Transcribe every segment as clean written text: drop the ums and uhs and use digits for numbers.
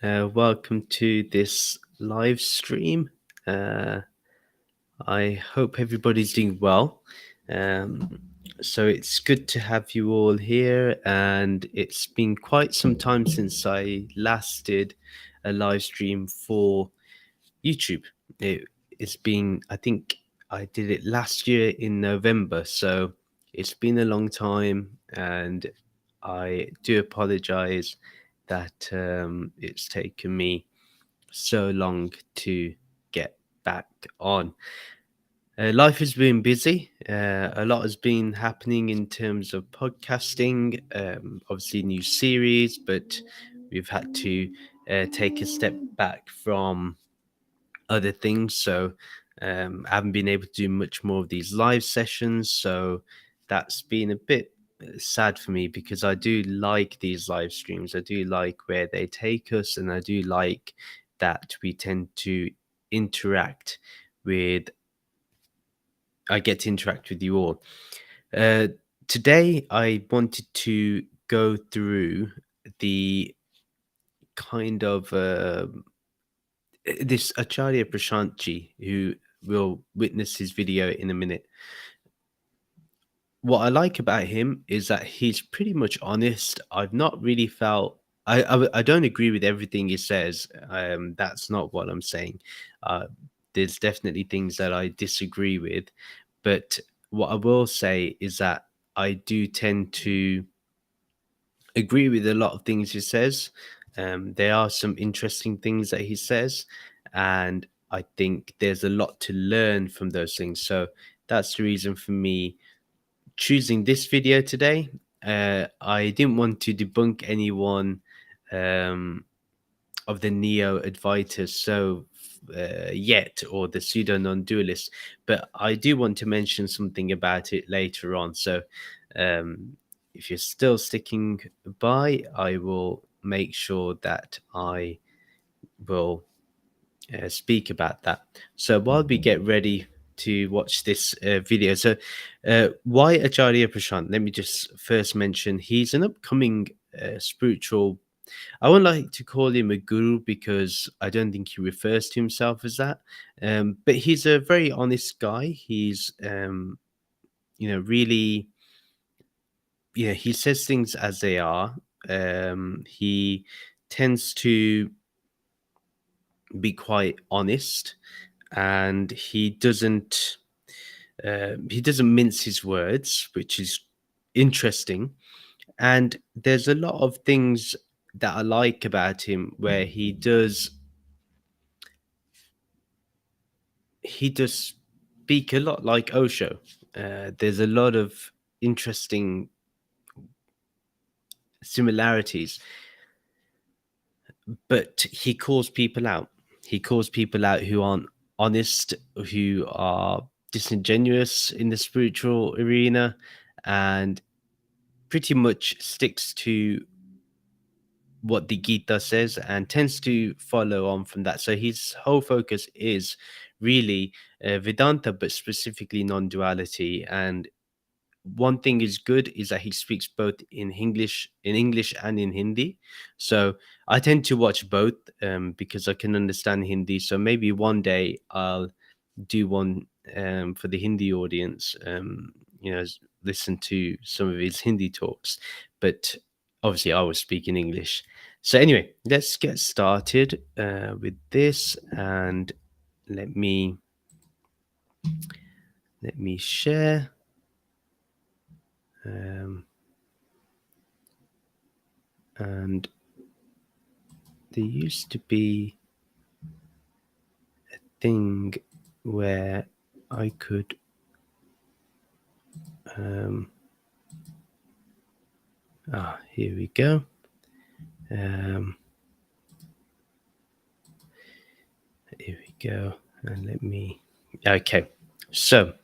Welcome to this live stream. Uh, I hope everybody's doing well. Um, so it's good to have you all here, and it's been quite some time since I last did a live stream for YouTube. It, it's been, I think I did it last year in November, so it's been a long time, and I do apologize that it's taken me so long to get back on. Life has been busy. A lot has been happening in terms of podcasting, obviously, new series, but we've had to take a step back from other things. So I haven't been able to do much more of these live sessions. So that's been a bit sad for me because I do like these live streams. I do like where they take us, and I do like that we tend to interact with. I get to interact with you all. Uh, Today, I wanted to go through the kind of this Acharya Prashant, who will witness his video in a minute. What I like about him is that he's pretty much honest. I've not really felt I don't agree with everything he says. That's not what I'm saying. Uh, there's definitely things that I disagree with, but what I will say is that I do tend to agree with a lot of things he says. There are some interesting things that he says, and I think there's a lot to learn from those things. So that's the reason for me choosing this video today. I didn't want to debunk anyone um, of the neo Advaitist yet, or the pseudo non-dualist, but I do want to mention something about it later on. So um, if you're still sticking by, I will make sure that I will speak about that. So while we get ready to watch this video, so why Acharya Prashant? Let me just first mention he's an upcoming spiritual. I wouldn't like to call him a guru because I don't think he refers to himself as that. But he's a very honest guy. He's really, he says things as they are. He tends to be quite honest, and he doesn't mince his words, which is interesting. And there's a lot of things that I like about him where he does speak a lot like Osho. There's a lot of interesting similarities, but he calls people out. He calls people out who aren't honest, who are disingenuous in the spiritual arena, and pretty much sticks to what the Gita says and tends to follow on from that. So his whole focus is really Vedanta, but specifically non-duality. And one thing is good is that he speaks both in English and in Hindi. So I tend to watch both because I can understand Hindi. So maybe one day I'll do one for the Hindi audience. Listen to some of his Hindi talks, but obviously I was speaking English. So anyway, let's get started with this, and let me share. And there used to be a thing where I could here we go. Here we go. And okay. So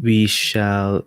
we shall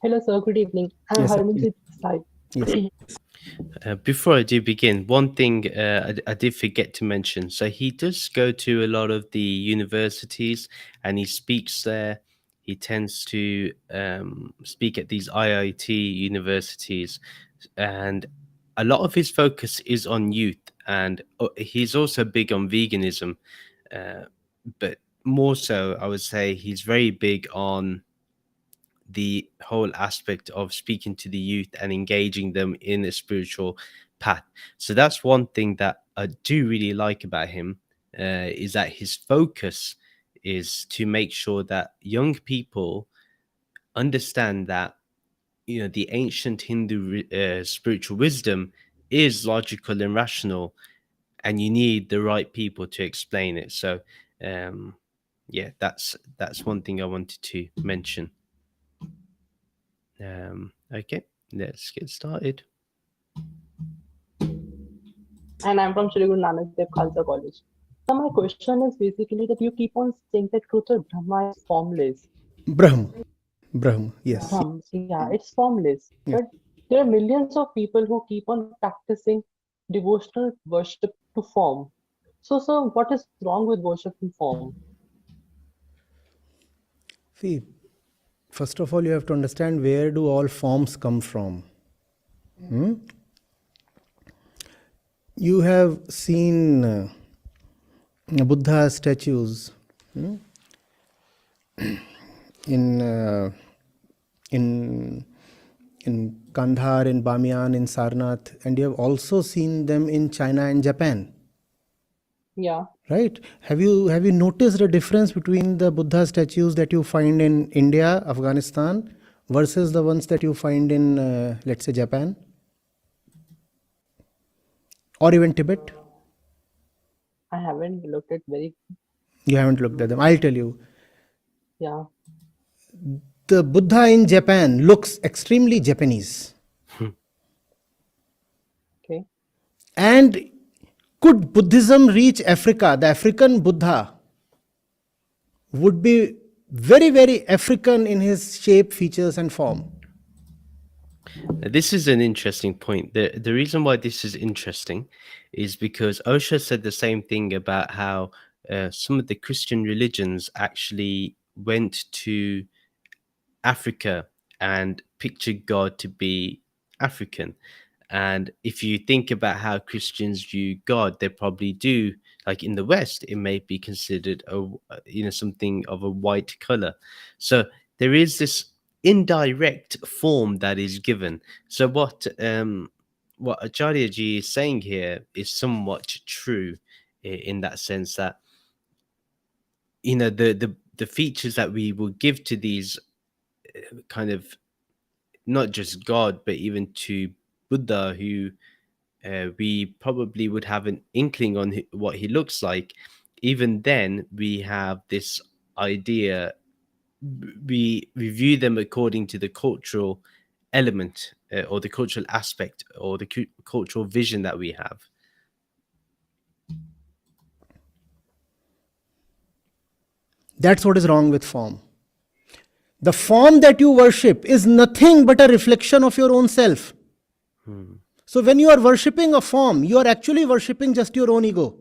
Hello, sir. Good evening. I'm Yes, sir. Harmanjit Sai. Yes. Before I do begin, one thing I did forget to mention. So he does go to a lot of the universities and he speaks there. He tends to speak at these IIT universities, and a lot of his focus is on youth. And he's also big on veganism, uh, but more so, I would say he's very big on the whole aspect of speaking to the youth and engaging them in a spiritual path. So that's one thing that I do really like about him, is that his focus is to make sure that young people understand that the ancient Hindu spiritual wisdom is logical and rational, and you need the right people to explain it. So um, yeah, that's one thing I wanted to mention. Okay, let's get started. And I'm from Shri Guru Nanak Dev Khalsa College. So my question is basically that you keep on saying that truth or Brahma is formless. Brahm. Brahm. Yes. Brahm, yeah, it's formless. Yeah. But there are millions of people who keep on practicing devotional worship to form. So what is wrong with worship in form? See, first of all, you have to understand where do all forms come from. You have seen Buddha statues in in in Kandahar, in Bamiyan, in Sarnath, and you have also seen them in China and Japan. Yeah, Right? Have you noticed the difference between the Buddha statues that you find in India, Afghanistan, versus the ones that you find in, let's say, Japan or even Tibet? I haven't looked at very, You haven't looked at them. I'll tell you. yeah, The Buddha in Japan looks extremely Japanese. okay. And could Buddhism reach Africa? The African Buddha would be very, very African in his shape, features, and form. This is an interesting point. The reason why this is interesting is because Osho said the same thing about how some of the Christian religions actually went to Africa and pictured God to be African. And if you think about how Christians view God, they probably do. Like in the West, it may be considered something of a white color. So there is this indirect form that is given. So what Acharya ji is saying here is somewhat true, in that sense that the features that we will give to these kind of, not just God, but even to Buddha, who we probably would have an inkling on what he looks like. Even then, we have this idea. We view them according to the cultural element, or the cultural aspect, or the cultural vision that we have. That's what is wrong with form. The form that you worship is nothing but a reflection of your own self. Hmm. So when you are worshipping a form, you are actually worshipping just your own ego.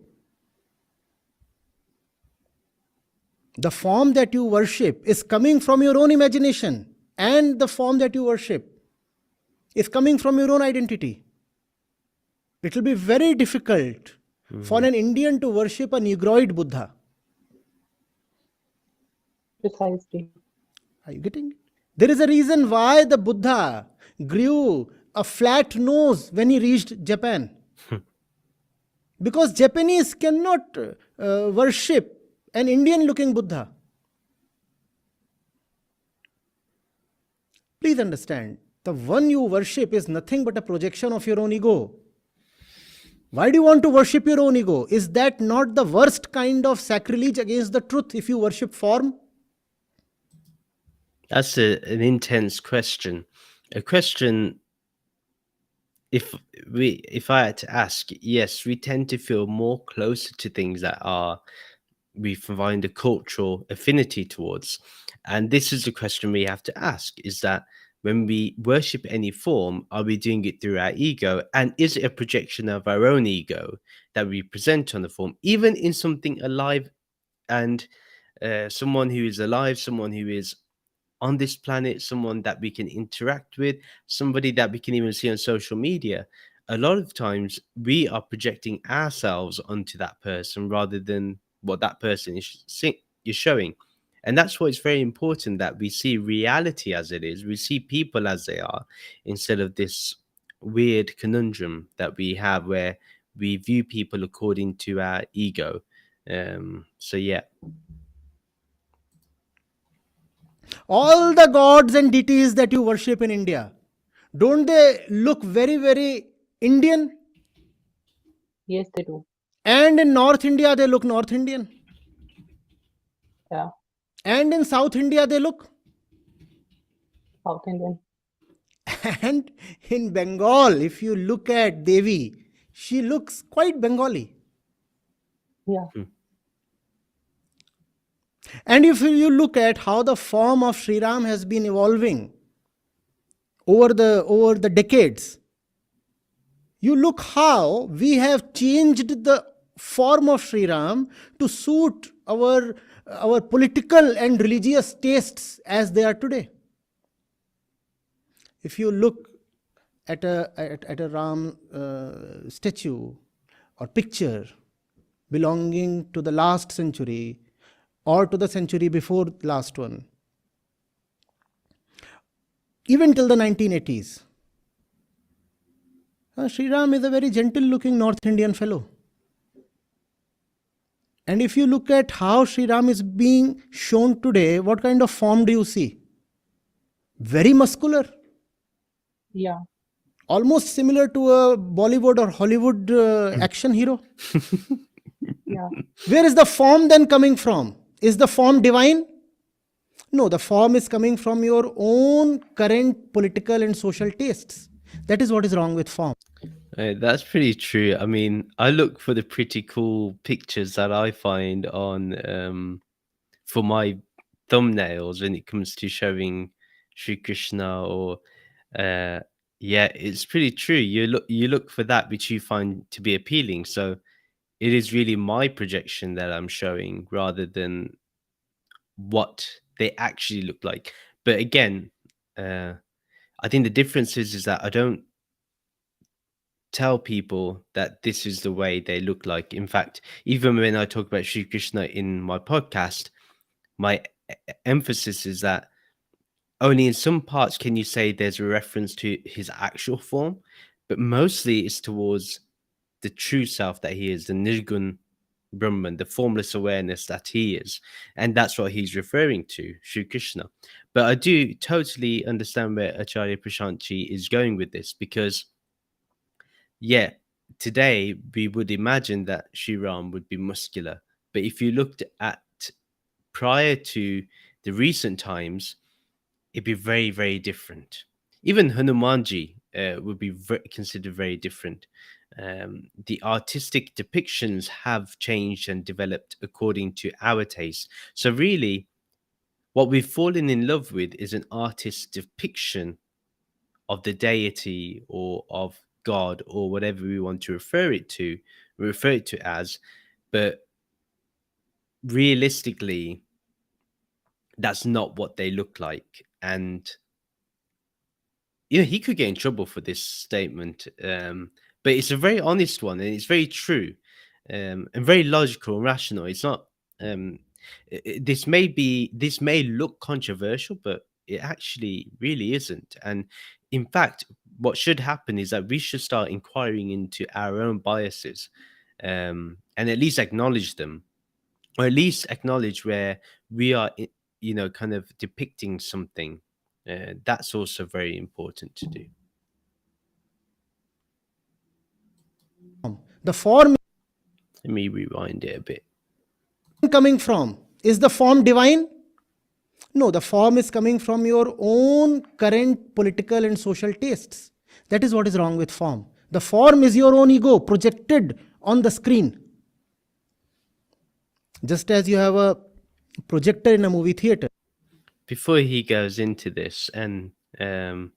The form that you worship is coming from your own imagination, and the form that you worship is coming from your own identity. It will be very difficult for Hmm. an Indian to worship a Negroid Buddha. Precisely. Are you getting it? There is a reason why the Buddha grew a flat nose when he reached Japan. Because Japanese cannot worship an Indian looking Buddha. Please understand, the one you worship is nothing but a projection of your own ego. Why do you want to worship your own ego? Is that not the worst kind of sacrilege against the truth if you worship form? That's an intense question. A question, if I had to ask, yes, we tend to feel more closer to things that are we find a cultural affinity towards. And this is the question we have to ask, is that when we worship any form, are we doing it through our ego? And is it a projection of our own ego that we present on the form, even in something alive and someone who is alive, someone who is on this planet, someone that we can interact with, somebody that we can even see on social media? A lot of times we are projecting ourselves onto that person rather than what that person is showing. And that's why it's very important that we see reality as it is, we see people as they are, instead of this weird conundrum that we have where we view people according to our ego. So yeah. All the gods and deities that you worship in India, don't they look very, very Indian? Yes, they do. And in North India, they look North Indian. Yeah, And in South India, they look. South Indian. And in Bengal, if you look at Devi, she looks quite Bengali. Yeah, And if you look at how the form of Sri Ram has been evolving over the decades, you look how we have changed the form of Sri Ram to suit our political and religious tastes as they are today. If you look at a Ram statue or picture belonging to the last century or to the century before last one, even till the 1980s, Sri Ram is a very gentle looking North Indian fellow. And if you look at how Sri Ram is being shown today, what kind of form do you see? Very muscular, yeah, almost similar to a Bollywood or Hollywood action hero. yeah. Where is the form then coming from? Is the form divine? No, the form is coming from your own current political and social tastes. That is what is wrong with form. That's pretty true. I mean, I look for the pretty cool pictures that I find on for my thumbnails when it comes to showing Sri Krishna or yeah, it's pretty true. You look for that which you find to be appealing. So it is really my projection that I'm showing rather than what they actually look like. But again, I think the difference is that I don't tell people that this is the way they look like. In fact, even when I talk about Sri Krishna in my podcast, my emphasis is that only in some parts can you say there's a reference to his actual form, but mostly it's towards the true self that he is, the Nirgun Brahman, the formless awareness that he is. And that's what he's referring to, Sri Krishna. But I do totally understand where Acharya Prashantji is going with this, because yeah, today we would imagine that Sri Ram would be muscular. But if you looked at prior to the recent times, it'd be very, very different. Even Hanumanji would be considered very different. The artistic depictions have changed and developed according to our taste. So really, what we've fallen in love with is an artist's depiction of the deity or of God or whatever we want to refer it to as. But realistically, that's not what they look like. And he could get in trouble for this statement, but it's a very honest one and it's very true, and very logical and rational. It's not this may look controversial, but it actually really isn't. And in fact, what should happen is that we should start inquiring into our own biases, and at least acknowledge them, or at least acknowledge where we are kind of depicting something. That's also very important to do. The form Let me rewind it a bit. coming from, is the form divine? No, the form is coming from your own current political and social tastes. That is what is wrong with form. The form is your own ego projected on the screen. Just as you have a projector in a movie theater. Before he goes into this, and Um,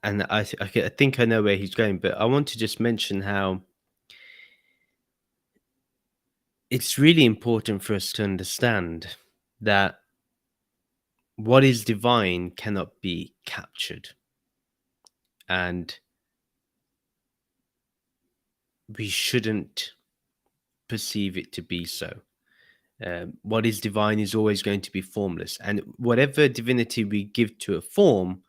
and I think I know where he's going, but I want to just mention how it's really important for us to understand that what is divine cannot be captured, and we shouldn't perceive it to be so. What is divine is always going to be formless, and whatever divinity we give to a form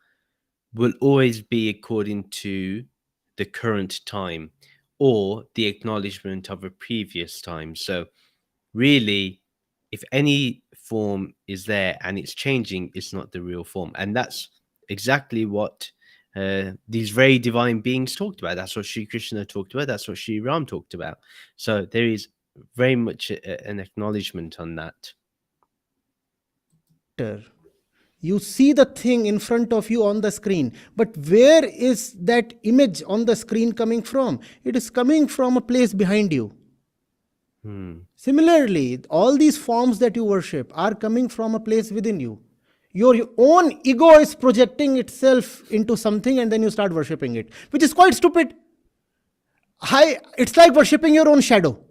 will always be according to the current time or the acknowledgement of a previous time. So really, if any form is there and it's changing, it's not the real form. And that's exactly what these very divine beings talked about. That's what Sri Krishna talked about. That's what Sri Ram talked about. So there is very much an acknowledgement on that. You see the thing in front of you on the screen, but where is that image on the screen coming from? It is coming from a place behind you. Similarly, all these forms that you worship are coming from a place within you. Your own ego is projecting itself into something, and then you start worshipping it, which is quite stupid. It's like worshipping your own shadow,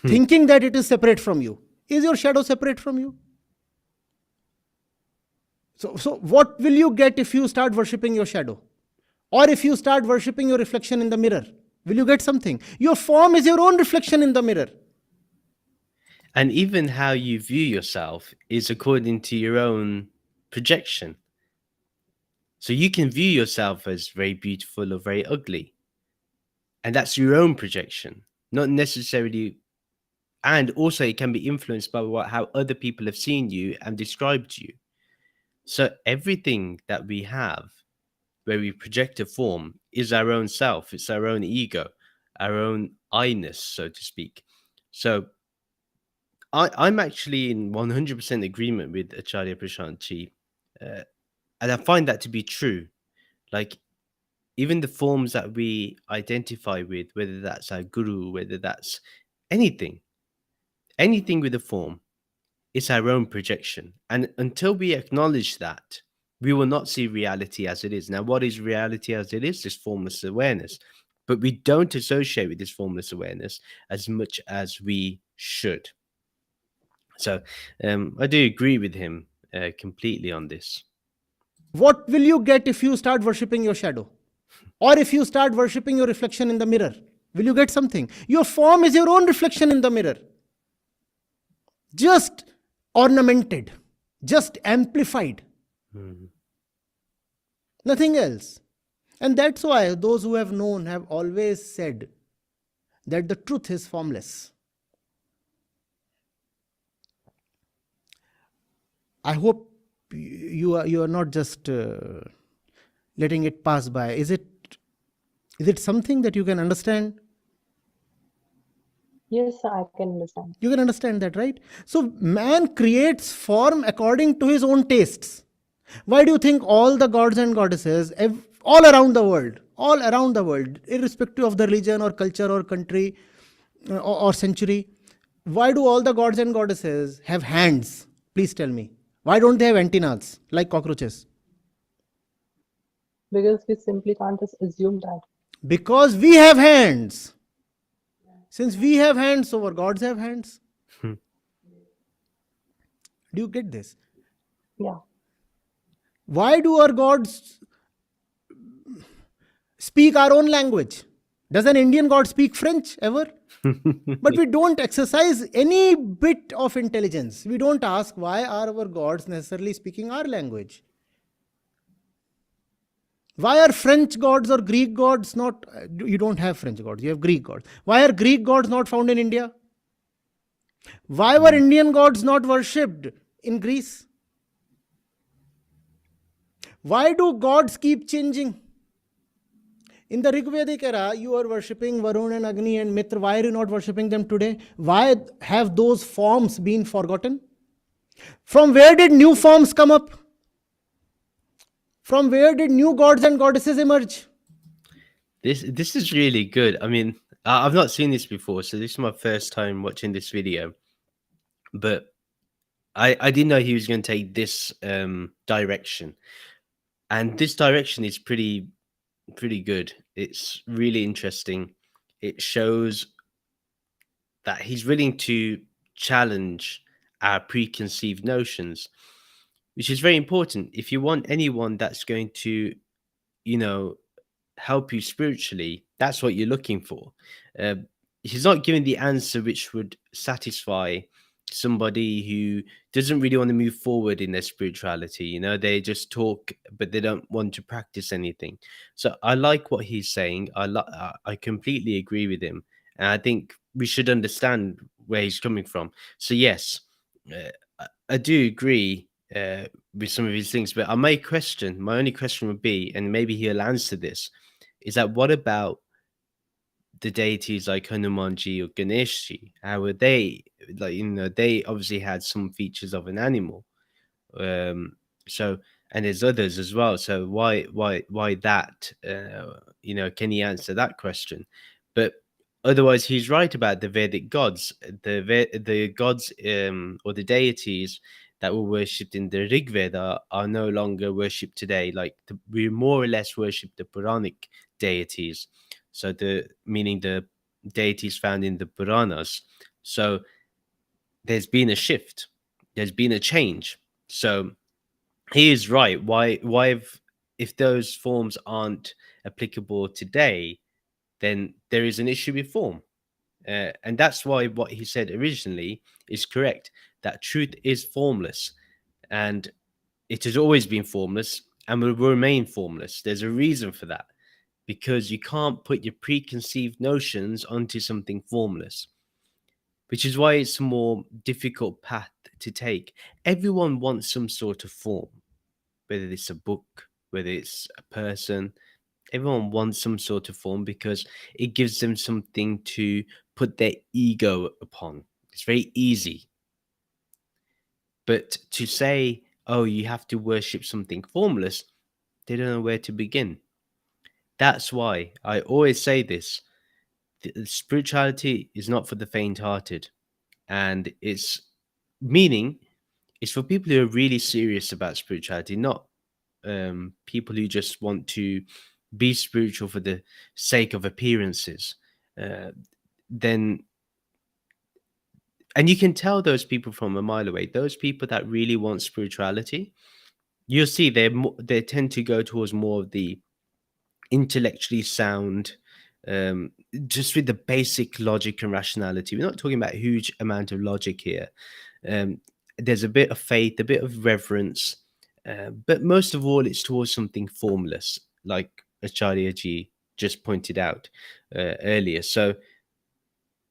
thinking that it is separate from you. Is your shadow separate from you? So what will you get if you start worshipping your shadow? Or if you start worshipping your reflection in the mirror? Will you get something? Your form is your own reflection in the mirror. And even how you view yourself is according to your own projection. So you can view yourself as very beautiful or very ugly. And that's your own projection, not necessarily. And also it can be influenced by how other people have seen you and described you. So everything that we have where we project a form is our own self. It's our own ego, our own I-ness, so to speak. So I'm actually in 100% agreement with Acharya Prashant Ji. And I find that to be true. Like, even the forms that we identify with, whether that's our guru, whether that's anything with a form, it's our own projection. And until we acknowledge that, we will not see reality as it is. Now, what is reality as it is? This formless awareness. But we don't associate with this formless awareness as much as we should. So I do agree with him completely on this. What will you get if you start worshipping your shadow? Or if you start worshipping your reflection in the mirror? Will you get something? Your form is your own reflection in the mirror. Just ornamented, just amplified. Nothing else. And that's why those who have known have always said that the truth is formless. I hope you are not just letting it pass by. Is it something that you can understand? Yes, I can understand. You can understand that, right? So man creates form according to his own tastes. Why do you think all the gods and goddesses all around the world, irrespective of the religion or culture or country or century, why do all the gods and goddesses have hands? Please tell me. Why don't they have antennas like cockroaches? Because we simply can't just assume that. Because we have hands. Since we have hands, so our gods have hands. Do you get this? Yeah. Why do our gods speak our own language? Does an Indian god speak French ever? But we don't exercise any bit of intelligence. We don't ask why are our gods necessarily speaking our language. Why are French gods or Greek gods not? You don't have French gods, you have Greek gods. Why are Greek gods not found in India? Why were Indian gods not worshipped in Greece? Why do gods keep changing? In the Rigvedic era, you are worshipping Varun and Agni and Mitra. Why are you not worshipping them today? Why have those forms been forgotten? From where did new forms come up? From where did new gods and goddesses emerge? This is really good. I mean, I've not seen this before, so this is my first time watching this video. But I didn't know he was going to take this direction, and this direction is pretty good. It's really interesting. It shows that he's willing to challenge our preconceived notions, which is very important. If you want anyone that's going to, you know, help you spiritually, that's what you're looking for. Uh, he's not giving the answer which would satisfy somebody who doesn't really want to move forward in their spirituality. You know, they just talk, but they don't want to practice anything. So I like what he's saying. I completely agree with him, and I think we should understand where he's coming from. So yes, I do agree with some of these things, but my only question would be, and maybe he'll answer this, is that what about the deities like Hanumanji or Ganeshji? How were they? Like, they obviously had some features of an animal. Um, so, and there's others as well. So why that? Can he answer that question? But otherwise, he's right about the Vedic gods. The gods or the deities that were worshipped in the Rig Veda are no longer worshipped today. Like we more or less worship the Puranic deities. So the meaning the deities found in the Puranas. So there's been a shift. There's been a change. So he is right. Why if those forms aren't applicable today, then there is an issue with form. And that's why what he said originally is correct, that truth is formless, and it has always been formless and will remain formless. There's a reason for that, because you can't put your preconceived notions onto something formless, which is why it's a more difficult path to take. Everyone wants some sort of form, whether it's a book, whether it's a person. Everyone wants some sort of form because it gives them something to put their ego upon. It's very easy. But to say, oh, you have to worship something formless, they don't know where to begin. That's why I always say this: spirituality is not for the faint hearted. And its meaning is for people who are really serious about spirituality, not people who just want to be spiritual for the sake of appearances. Uh, then, and you can tell those people from a mile away. Those people that really want spirituality, you'll see they tend to go towards more of the intellectually sound, just with the basic logic and rationality. We're not talking about a huge amount of logic here. Um, there's a bit of faith, a bit of reverence, but most of all, it's towards something formless, like Acharya ji just pointed out earlier. So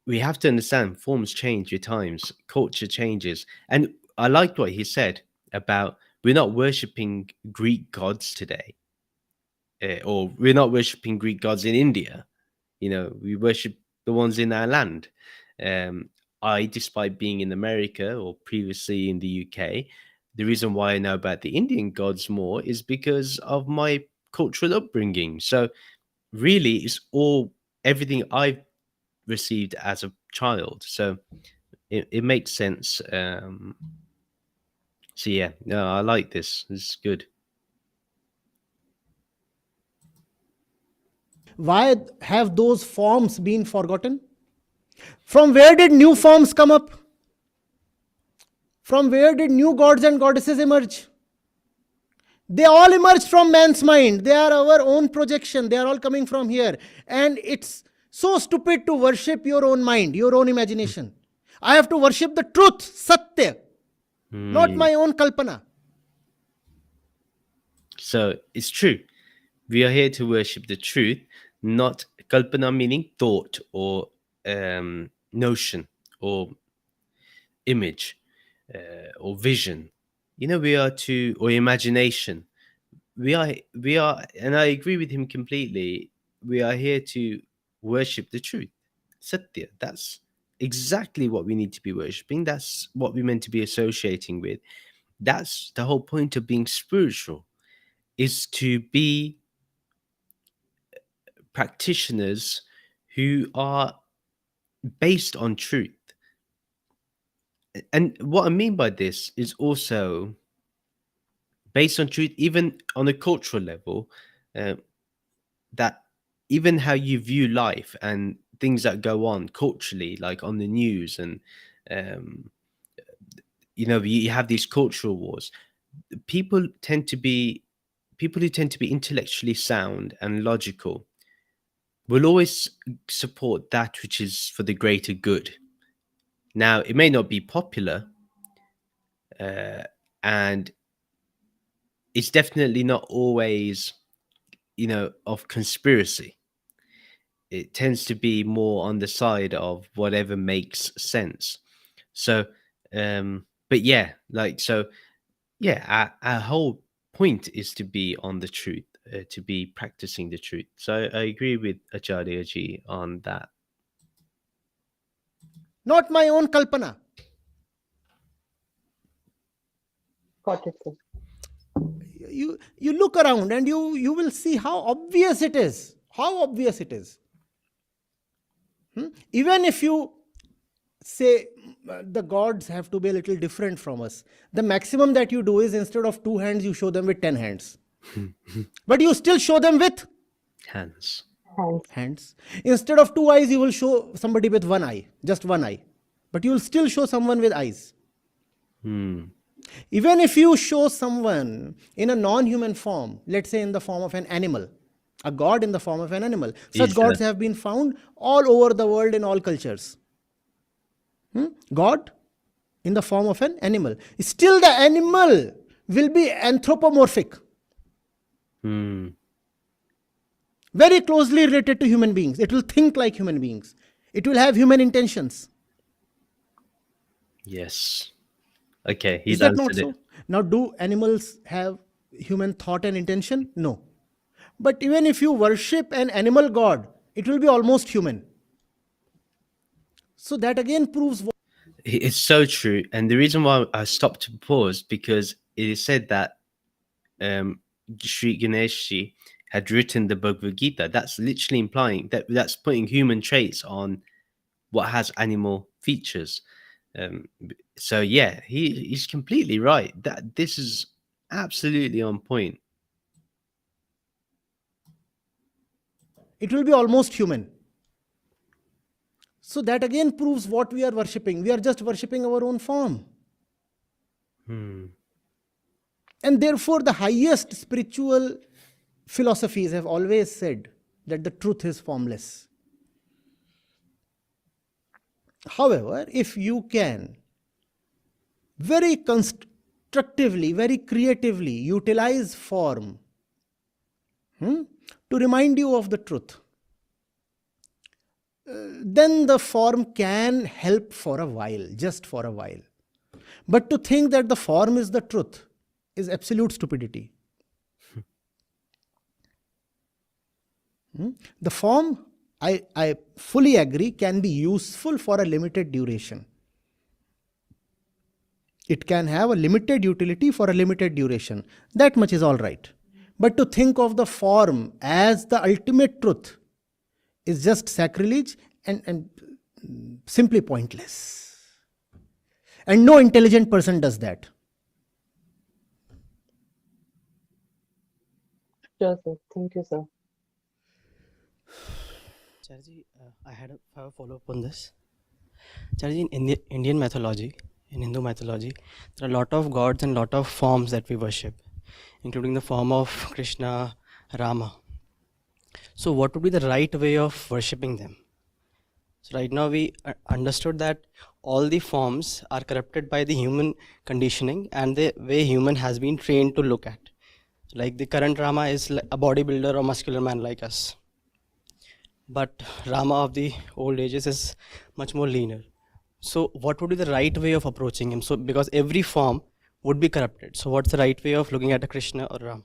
we have to understand forms change with times, culture changes. And I liked what he said about we're not worshipping Greek gods today, or we're not worshipping Greek gods in India. We worship the ones in our land. Um, despite being in America or previously in the UK, the reason why I know about the Indian gods more is because of my cultural upbringing. So really, it's all everything I've received as a child. So it makes sense. So yeah, no, I like this. This is good. Why have those forms been forgotten? From where did new forms come up? From where did new gods and goddesses emerge? They all emerged from man's mind. They are our own projection. They are all coming from here. And it's so stupid to worship your own mind, your own imagination. I have to worship the truth, Satya, not my own Kalpana. So it's true. We are here to worship the truth, not kalpana, meaning thought or notion or image or vision. We are to, or imagination. We are, and I agree with him completely. We are here to worship the truth, Satya. That's exactly what we need to be worshipping. That's what we're meant to be associating with. That's the whole point of being spiritual, is to be practitioners who are based on truth. And what I mean by this is also based on truth, even on a cultural level, uh, that even how you view life and things that go on culturally, like on the news, and um, you have these cultural wars. People tend to be people who tend to be intellectually sound and logical will always support that which is for the greater good. Now, it may not be popular, and it's definitely not always, of conspiracy. It tends to be more on the side of whatever makes sense. So, but yeah, yeah, our whole point is to be on the truth, to be practicing the truth. So I agree with Acharya ji on that. Not my own kalpana. Got it, sir. You look around and you will see how obvious it is. How obvious it is. Even if you say the gods have to be a little different from us, the maximum that you do is instead of 2 hands, you show them with 10 hands. But you still show them with Hands. hands. Instead of 2 eyes, you will show somebody with 1 eye, just 1 eye. But you will still show someone with eyes. Even if you show someone in a non-human form, let's say in the form of an animal, a god in the form of an animal, such gods have been found all over the world in all cultures. God in the form of an animal. Still the animal will be anthropomorphic. Very closely related to human beings. It will think like human beings. It will have human intentions. Yes. Okay, Is that not so? Now, do animals have human thought and intention? No. But even if you worship an animal god, it will be almost human. So that again proves what. It's so true. And the reason why I stopped to pause, because it is said that Sri Ganesh had written the Bhagavad Gita. That's literally implying that's putting human traits on what has animal features. So yeah, he's completely right. That this is absolutely on point. It will be almost human. So that again proves what we are worshipping. We are just worshipping our own form. And therefore, the highest spiritual philosophies have always said that the truth is formless. However, if you can very constructively, very creatively utilize form to remind you of the truth, then the form can help for a while, just for a while. But to think that the form is the truth is absolute stupidity. The form, I fully agree, can be useful for a limited duration. It can have a limited utility for a limited duration. That much is all right. But to think of the form as the ultimate truth is just sacrilege and simply pointless. And no intelligent person does that. Sure, sir. Thank you, sir. Charji, I had a follow-up on this. Charji, in Indian mythology, in Hindu mythology, there are a lot of gods and a lot of forms that we worship, including the form of Krishna, Rama. So what would be the right way of worshipping them? So right now we understood that all the forms are corrupted by the human conditioning and the way human has been trained to look at. So like the current Rama is a bodybuilder or muscular man like us. But Rama of the old ages is much more leaner. So what would be the right way of approaching him? So because every form would be corrupted. So what's the right way of looking at a Krishna or Rama?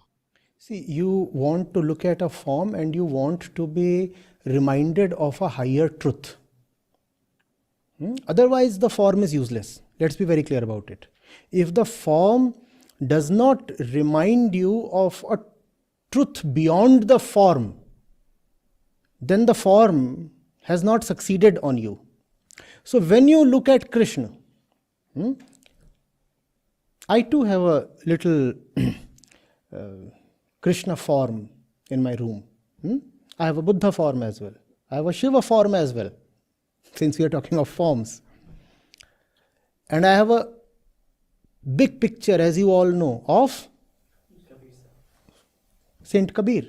See, you want to look at a form and you want to be reminded of a higher truth. Otherwise, the form is useless. Let's be very clear about it. If the form does not remind you of a truth beyond the form, then the form has not succeeded on you. So when you look at Krishna, I too have a little Krishna form in my room. I have a Buddha form as well. I have a Shiva form as well, since we are talking of forms. And I have a big picture, as you all know, of Saint Kabir.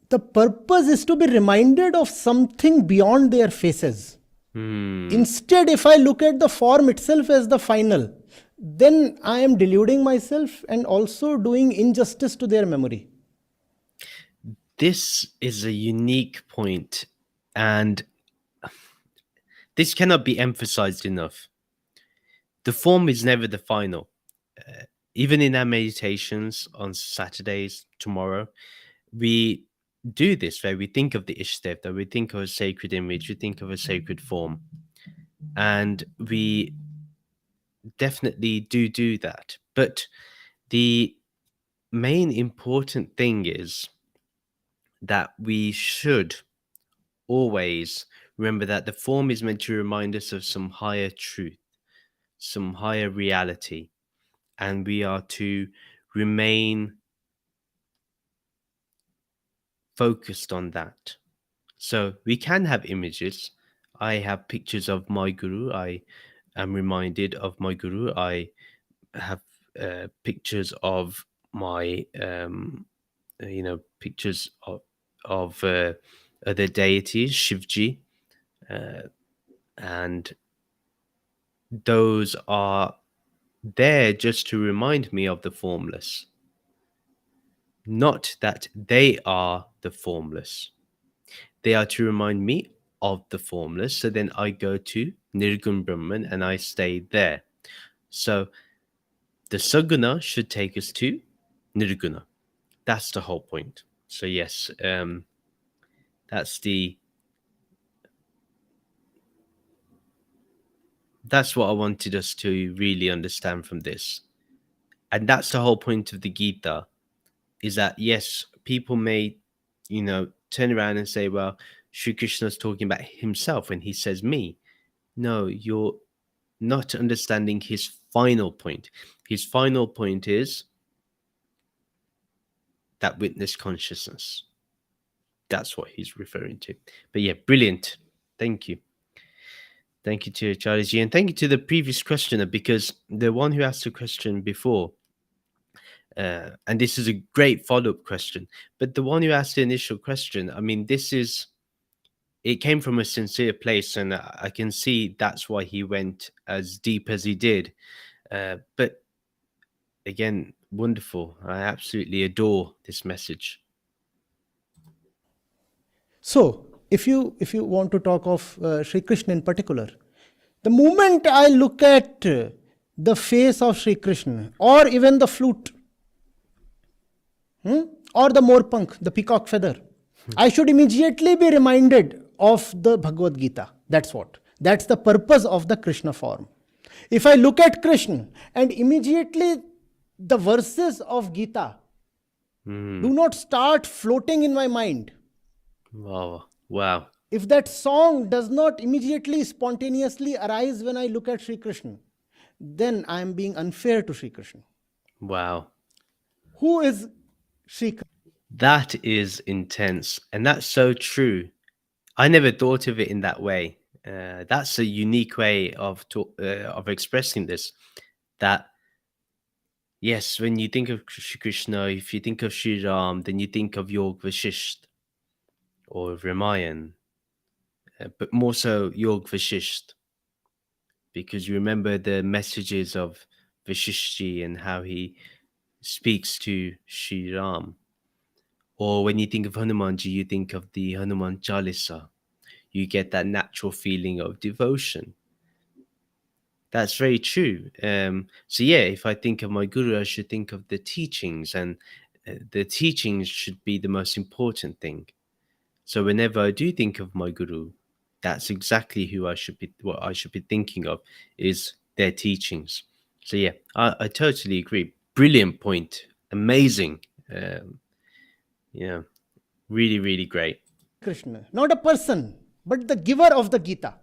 The purpose is to be reminded of something beyond their faces. Instead, if I look at the form itself as the final, then I am deluding myself and also doing injustice to their memory. This is a unique point, and this cannot be emphasized enough. The form is never the final. Even in our meditations on Saturdays, tomorrow, we do this, where we think of the Ishtevta, we think of a sacred image, we think of a sacred form. And we definitely do that. But the main important thing is that we should always remember that the form is meant to remind us of some higher truth, some higher reality, and we are to remain focused on that. So we can have images. I have pictures of my guru. I am reminded of my guru. I have pictures of my pictures of other deities, Shivji, and those are there just to remind me of the formless, not that they are the formless. They are to remind me of the formless. So then I go to Nirgun Brahman and I stay there. So the Saguna should take us to Nirguna. That's the whole point. So yes, that's what I wanted us to really understand from this. And that's the whole point of the Gita, is that yes, people may, turn around and say, well, Sri Krishna is talking about himself when he says me. No, you're not understanding his final point. His final point is that witness consciousness. That's what he's referring to. But yeah, brilliant. Thank you. Thank you to Acharya, and thank you to the previous questioner, because the one who asked the question before, and this is a great follow-up question, but the one who asked the initial question, I mean, it came from a sincere place, and I can see that's why he went as deep as he did. But again, wonderful. I absolutely adore this message. So, if you want to talk of Sri Krishna in particular, the moment I look at the face of Sri Krishna, or even the flute, or the morpank, the peacock feather, I should immediately be reminded of the Bhagavad Gita. That's what. That's the purpose of the Krishna form. If I look at Krishna and immediately the verses of Gita do not start floating in my mind, Wow. if that song does not immediately, spontaneously arise when I look at Sri Krishna, then I am being unfair to Sri Krishna. Wow. Who is Sri Krishna? That is intense. And that's so true. I never thought of it in that way. That's a unique way of expressing this. That, yes, when you think of Shri Krishna, if you think of Sri Ram, then you think of Yog Vashisht or Ramayan, but more so Yog Vashisht, because you remember the messages of Vashishti and how he speaks to Sri Ram. Or when you think of Hanumanji, you think of the Hanuman Chalisa. You get that natural feeling of devotion. That's very true. So yeah, if I think of my guru, I should think of the teachings, and the teachings should be the most important thing. So whenever I do think of my guru, that's exactly what I should be thinking of, is their teachings. So yeah, I totally agree. Brilliant point. Amazing. Really, really great. Krishna, not a person, but the giver of the Gita.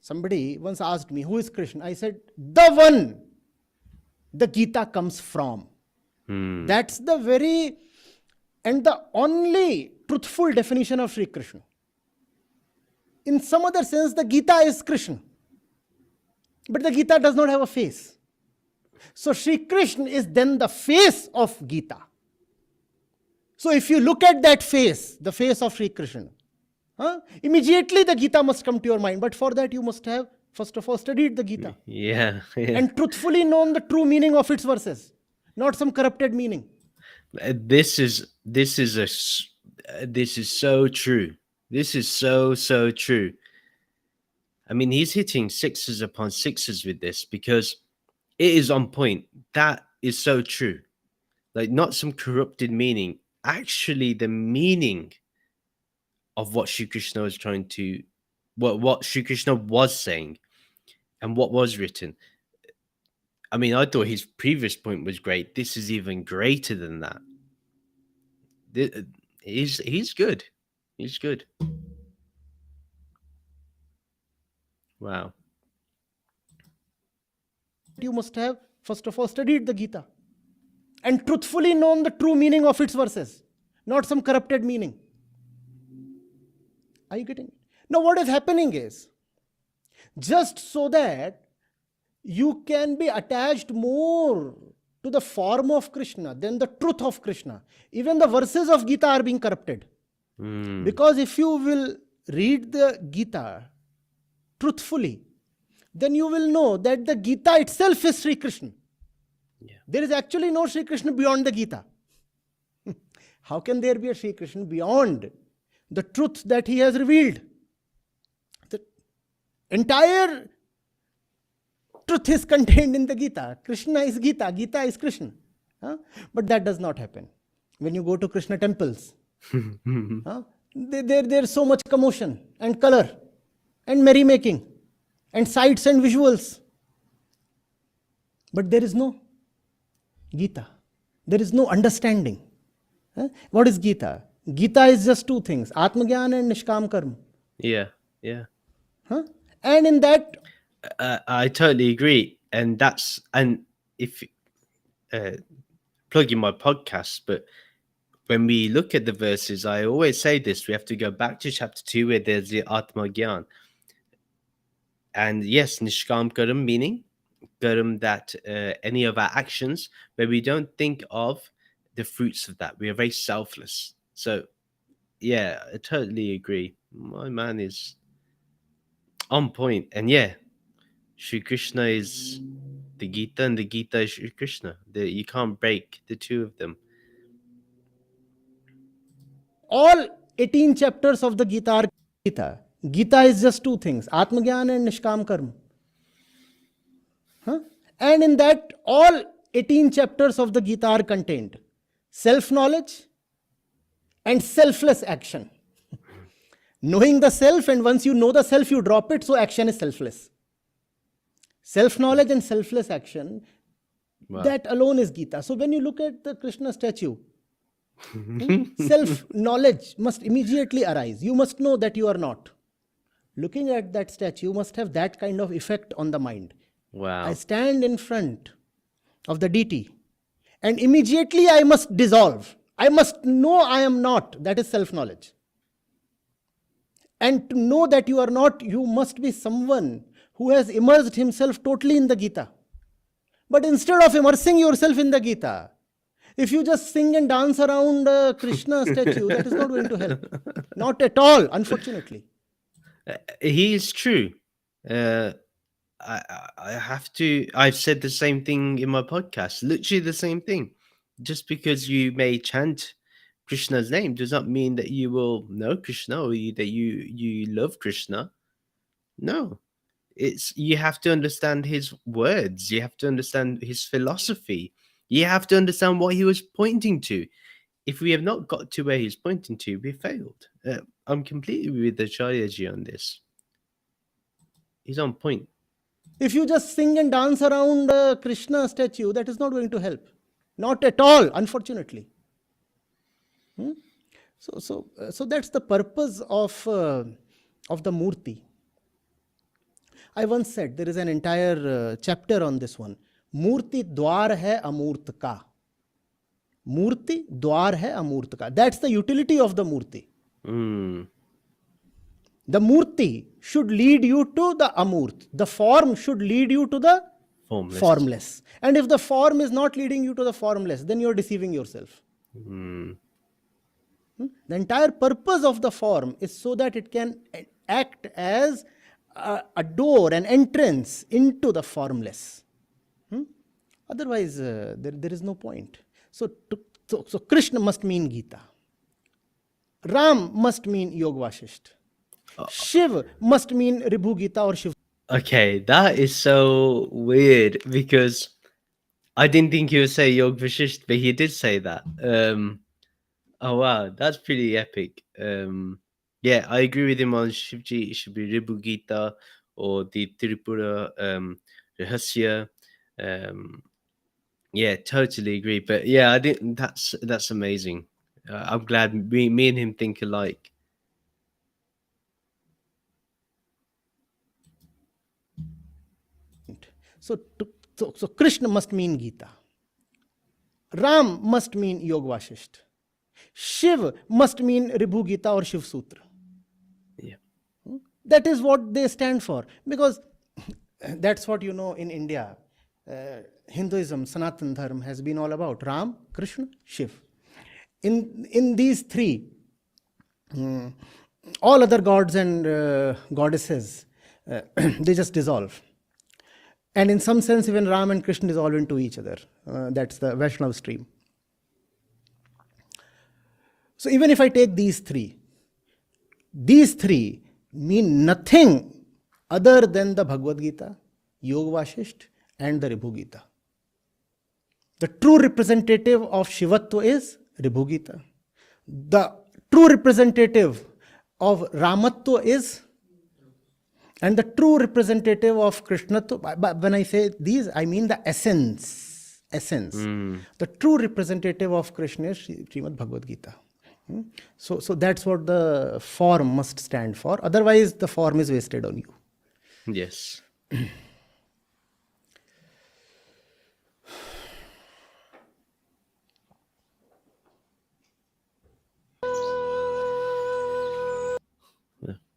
Somebody once asked me, who is Krishna? I said, the one the Gita comes from. That's the very and the only truthful definition of Sri Krishna. In some other sense, the Gita is Krishna. But the Gita does not have a face. So Sri Krishna is then the face of Gita. So if you look at that face, the face of Sri Krishna, immediately the Gita must come to your mind. But for that you must have, first of all, studied the Gita. Yeah. And truthfully known the true meaning of its verses, not some corrupted meaning. This is so true. This is so true. I mean, he's hitting sixes upon sixes with this because it is on point. That is so true. Like, not some corrupted meaning. Actually, the meaning of what Sri Krishna was trying to, what Sri Krishna was saying, and what was written. I mean, I thought his previous point was great. This is even greater than that. He's good. He's good. Wow. You must have, first of all, studied the Gita and truthfully known the true meaning of its verses, not some corrupted meaning. Are you getting it? Now, what is happening is, just so that you can be attached more to the form of Krishna than the truth of Krishna, even the verses of Gita are being corrupted. Because if you will read the Gita truthfully, then you will know that the Gita itself is Sri Krishna. Yeah. There is actually no Sri Krishna beyond the Gita. How can there be a Sri Krishna beyond the truth that he has revealed? The entire truth is contained in the Gita. Krishna is Gita, Gita is Krishna. But that does not happen. When you go to Krishna temples, there's so much commotion and color and merrymaking and sights and visuals. But there is no Gita. There is no understanding. What is Gita? Gita is just two things, Atmagyan and Nishkam Karma. Yeah. And in that, I totally agree. And if plugging my podcast, but when we look at the verses, I always say this, we have to go back to chapter 2 where there's the Atma Gyan. And yes, Nishkam Karam, meaning Karam, that any of our actions, where we don't think of the fruits of that. We are very selfless. So, yeah, I totally agree. My man is on point. And yeah, Sri Krishna is the Gita and the Gita is Sri Krishna. You can't break the two of them. all 18 chapters of the Gita are Gita. Gita is just two things, Atmagyan and Nishkam Karma. And in that, all 18 chapters of the Gita are contained. Self-knowledge and selfless action. Knowing the self, and once you know the self, you drop it, so action is selfless. Self-knowledge and selfless action, Wow. that alone is Gita. So when you look at the Krishna statue, self-knowledge must immediately arise. You must know that you are not. Looking at that statue must have that kind of effect on the mind. Wow. I stand in front of the deity and immediately I must dissolve. I must know I am not. That is self-knowledge. And to know that you are not, you must be someone who has immersed himself totally in the Gita. But instead of immersing yourself in the Gita, if you just sing and dance around a Krishna statue, that is not going to help. Not at all, unfortunately. He is true. I've said the same thing in my podcast, literally the same thing. Just because you may chant Krishna's name does not mean that you will know Krishna or that you love Krishna. No, you have to understand his words. You have to understand his philosophy. You have to understand what he was pointing to. If we have not got to where he's pointing to, we failed. I'm completely with Acharya ji on this. He's on point. If you just sing and dance around a Krishna statue, that is not going to help. Not at all, unfortunately. So that's the purpose of the Murti. I once said there is an entire chapter on this one. Murti dwar hai amurt ka. Murti dwar hai amurt ka. That's the utility of the murti. Mm. The murti should lead you to the amurt. The form should lead you to the Formless. formless. And if the form is not leading you to the formless, then you're deceiving yourself. Mm. The entire purpose of the form is so that it can act as a door, an entrance into the formless. Otherwise, there is no point. So Krishna must mean Gita. Ram must mean Yog Vashisht. Shiv must mean Ribhu Gita or Shiv. Okay, that is so weird because I didn't think he would say Yog Vashisht, but he did say that. Oh wow, that's pretty epic. Yeah, I agree with him on Shivji. It should be Ribhu Gita or the Tripura Rahasya. Yeah, totally agree. But yeah, I didn't. That's amazing. I'm glad me and him think alike. So Krishna must mean Gita. Ram must mean Yog Vashisht. Shiv must mean Ribhu Gita or Shiv Sutra. Yeah. That is what they stand for. Because that's what in India. Hinduism, Sanatan Dharma has been all about Ram, Krishna, Shiv. In these three, all other gods and goddesses, they just dissolve. And in some sense, even Ram and Krishna dissolve into each other. That's the Vaishnava stream. So even if I take these three mean nothing other than the Bhagavad Gita, Yoga Vashisht, and the Ribhu Gita. The true representative of Shivatva is Ribhu Gita. The true representative of Ramatva is, and the true representative of Krishnatva, when I say these, I mean the essence. The true representative of Krishna is Srimad Bhagavad Gita. So that's what the form must stand for. Otherwise, the form is wasted on you. Yes.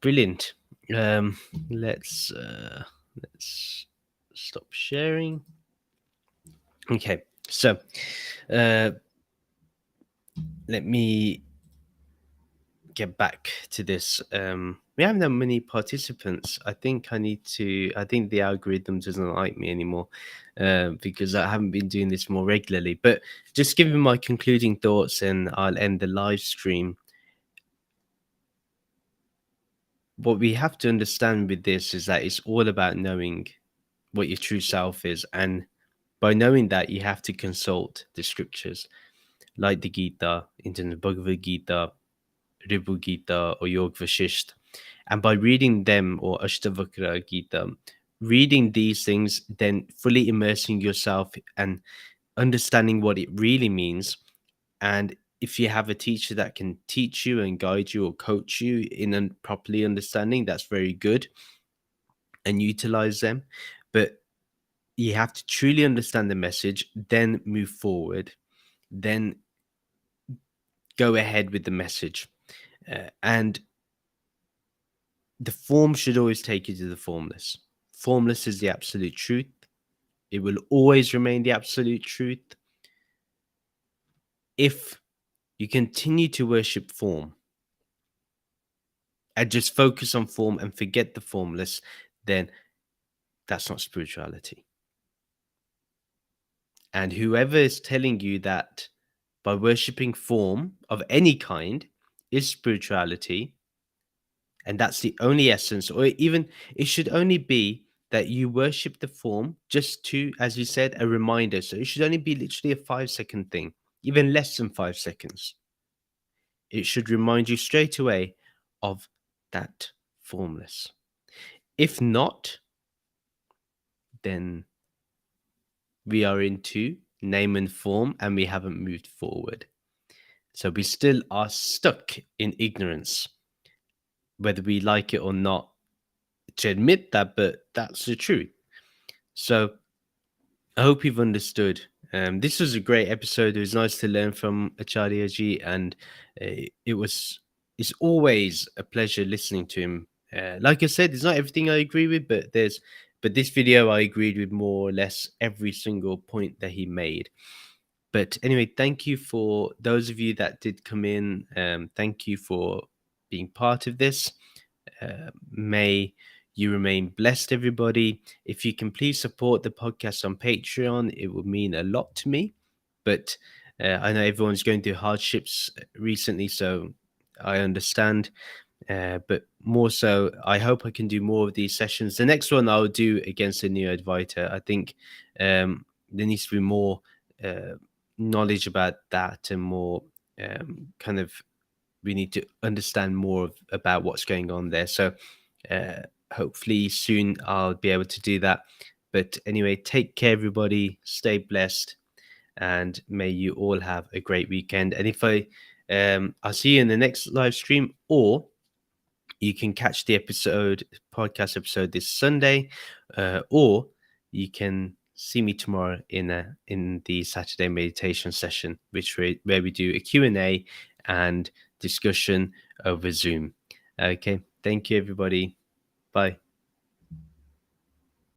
Brilliant. Let's stop sharing. Okay, so let me get back to this. We haven't that many participants. I think the algorithm doesn't like me anymore because I haven't been doing this more regularly. But just giving my concluding thoughts, and I'll end the live stream. What we have to understand with this is that it's all about knowing what your true self is. And by knowing that, you have to consult the scriptures like the Gita, in terms of Bhagavad Gita, Ribhu Gita, or Yog Vashisht. And by reading them, or Ashtavakra Gita, reading these things, then fully immersing yourself and understanding what it really means. And if you have a teacher that can teach you and guide you or coach you in properly understanding, that's very good, and utilize them. But you have to truly understand the message, then move forward, then go ahead with the message. And the form should always take you to the formless. Formless is the absolute truth. It will always remain the absolute truth. If you continue to worship form and just focus on form and forget the formless, then that's not spirituality. And whoever is telling you that by worshipping form of any kind is spirituality, and that's the only essence, or even it should only be that you worship the form just to, as you said, a reminder. So it should only be literally a 5-second thing, even less than 5 seconds. It should remind you straight away of that formless. If not, then we are into name and form and we haven't moved forward. So we still are stuck in ignorance, whether we like it or not. to admit that, but that's the truth. So I hope you've understood. This was a great episode. It was nice to learn from Acharya ji, and it's always a pleasure listening to him. Like I said, it's not everything I agree with, but this video I agreed with more or less every single point that he made. But anyway, thank you for those of you that did come in. Thank you for being part of this. May you remain blessed, everybody. If you can please support the podcast on Patreon, it would mean a lot to me. But I know everyone's going through hardships recently, so I understand. But more so, I hope I can do more of these sessions. The next one I'll do against a new Advaita. I think there needs to be more knowledge about that, and more kind of, we need to understand more about what's going on there. So hopefully soon I'll be able to do that. But anyway, take care, everybody. Stay blessed, and may you all have a great weekend. And if I'll see you in the next live stream, or you can catch the podcast episode this Sunday, or you can see me tomorrow in the Saturday meditation session, where we do a Q&A and discussion over Zoom. Okay, thank you, everybody. Bye.